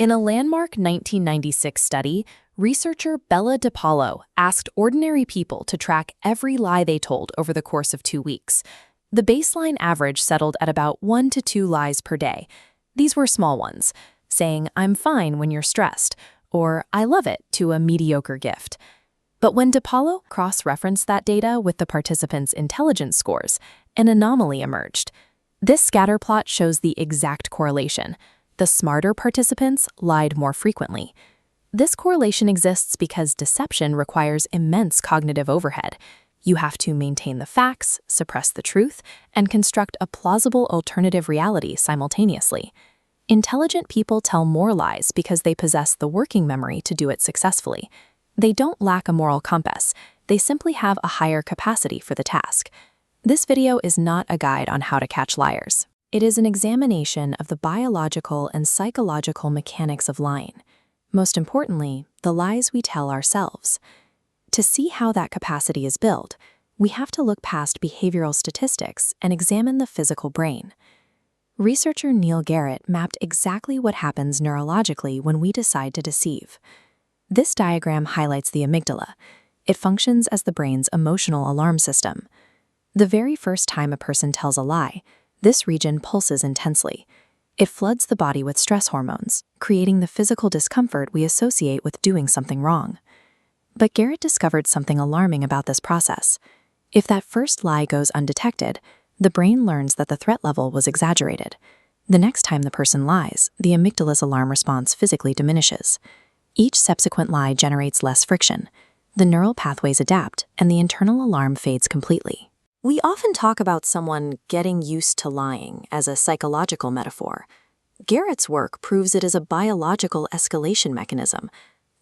In a landmark 1996 study, researcher Bella DiPaolo asked ordinary people to track every lie they told over the course of 2 weeks. The baseline average settled at about 1 to 2 lies per day. These were small ones, saying, "I'm fine" when you're stressed, or "I love it" to a mediocre gift. But when DiPaolo cross-referenced that data with the participants' intelligence scores, an anomaly emerged. This scatter plot shows the exact correlation. The smarter participants lied more frequently. This correlation exists because deception requires immense cognitive overhead. You have to maintain the facts, suppress the truth, and construct a plausible alternative reality simultaneously. Intelligent people tell more lies because they possess the working memory to do it successfully. They don't lack a moral compass, they simply have a higher capacity for the task. This video is not a guide on how to catch liars. It is an examination of the biological and psychological mechanics of lying. Most importantly, the lies we tell ourselves. To see how that capacity is built, we have to look past behavioral statistics and examine the physical brain. Researcher Neil Garrett mapped exactly what happens neurologically when we decide to deceive. This diagram highlights the amygdala. It functions as the brain's emotional alarm system. The very first time a person tells a lie, this region pulses intensely. It floods the body with stress hormones, creating the physical discomfort we associate with doing something wrong. But Garrett discovered something alarming about this process. If that first lie goes undetected, the brain learns that the threat level was exaggerated. The next time the person lies, the amygdala's alarm response physically diminishes. Each subsequent lie generates less friction. The neural pathways adapt, and the internal alarm fades completely. We often talk about someone getting used to lying as a psychological metaphor. Garrett's work proves it is a biological escalation mechanism.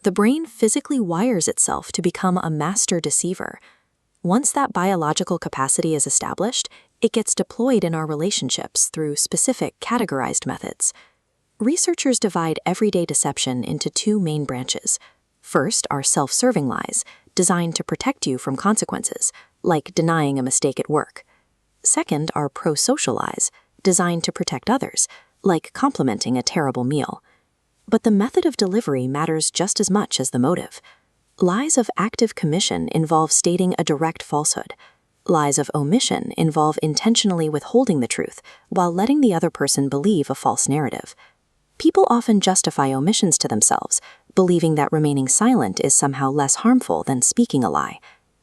The brain physically wires itself to become a master deceiver. Once that biological capacity is established, it gets deployed in our relationships through specific categorized methods. Researchers divide everyday deception into 2 main branches. First are self-serving lies, designed to protect you from consequences, like denying a mistake at work. Second are pro-social lies, designed to protect others, like complimenting a terrible meal. But the method of delivery matters just as much as the motive. Lies of active commission involve stating a direct falsehood. Lies of omission involve intentionally withholding the truth while letting the other person believe a false narrative. People often justify omissions to themselves, believing that remaining silent is somehow less harmful than speaking a lie.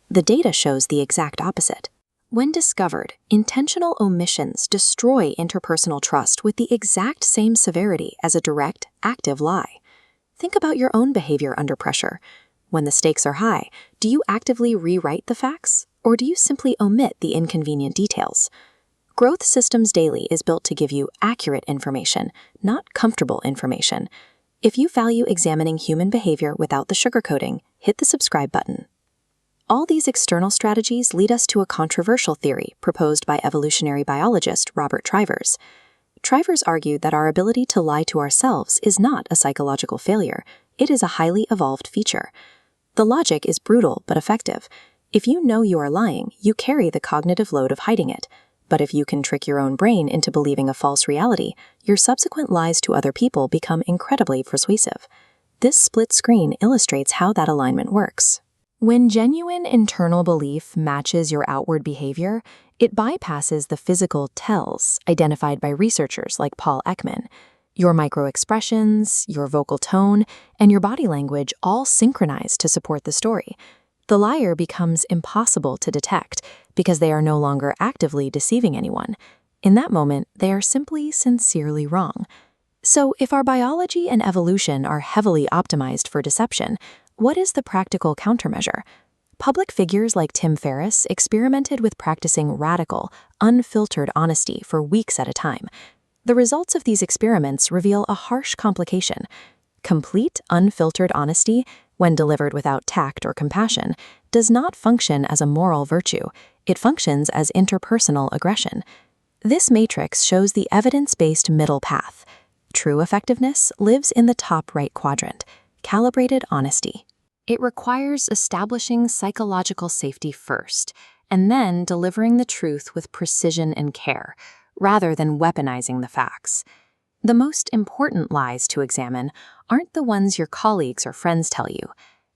The data shows the exact opposite. When discovered, intentional omissions destroy interpersonal trust with the exact same severity as a direct, active lie. Think about your own behavior under pressure. When the stakes are high, do you actively rewrite the facts, or do you simply omit the inconvenient details? Growth Systems Daily is built to give you accurate information, not comfortable information. If you value examining human behavior without the sugarcoating, hit the subscribe button. All these external strategies lead us to a controversial theory proposed by evolutionary biologist Robert Trivers. Trivers argued that our ability to lie to ourselves is not a psychological failure, it is a highly evolved feature. The logic is brutal but effective. If you know you are lying, you carry the cognitive load of hiding it. But if you can trick your own brain into believing a false reality, your subsequent lies to other people become incredibly persuasive. This split screen illustrates how that alignment works. When genuine internal belief matches your outward behavior, it bypasses the physical tells identified by researchers like Paul Ekman. Your microexpressions, your vocal tone, and your body language all synchronize to support the story. The liar becomes impossible to detect because they are no longer actively deceiving anyone. In that moment, they are simply sincerely wrong. So, if our biology and evolution are heavily optimized for deception, what is the practical countermeasure? Public figures like Tim Ferriss experimented with practicing radical, unfiltered honesty for weeks at a time. The results of these experiments reveal a harsh complication. Complete, unfiltered honesty, when delivered without tact or compassion, does not function as a moral virtue. It functions as interpersonal aggression. This matrix shows the evidence-based middle path. True effectiveness lives in the top right quadrant, calibrated honesty. It requires establishing psychological safety first, and then delivering the truth with precision and care, rather than weaponizing the facts. The most important lies to examine aren't the ones your colleagues or friends tell you.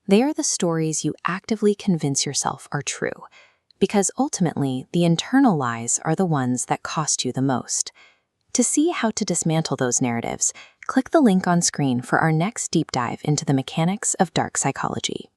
They are the stories you actively convince yourself are true, because ultimately, the internal lies are the ones that cost you the most. To see how to dismantle those narratives, click the link on screen for our next deep dive into the mechanics of dark psychology.